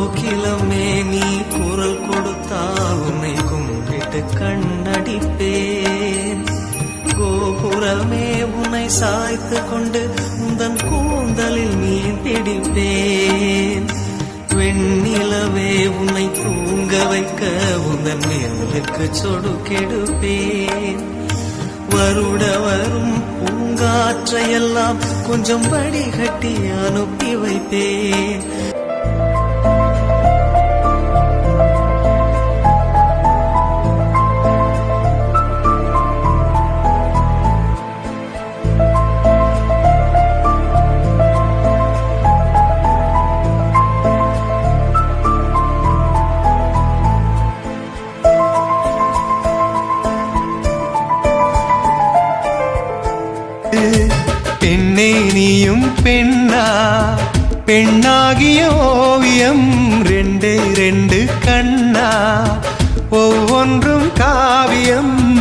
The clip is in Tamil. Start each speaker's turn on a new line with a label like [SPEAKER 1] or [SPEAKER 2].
[SPEAKER 1] கோகிலமே நீ குரல் கொடுத்தால் உன்னை கும்பிட்டு கண்ணடிப்பேன். கோபுரமே உன்னை சாய்த்து கொண்டு உந்தன் கூந்தலில் மீன் பிடிப்பேன். வெண்ணிலவே உன்னை தூங்க வைக்க உந்தன் மேலுக்கு சொடுக்கெடுப்பேன். வருட வரும் பூங்காற்றையெல்லாம் கொஞ்சம் வடிகட்டி அனுப்பி வைப்பேன். பெண்ணே நீயும் பெண்ணா, பெண்ணாகிய ஓவியம் ரெண்டு ரெண்டு கண்ணா, ஒவ்வொன்றும் காவியம்.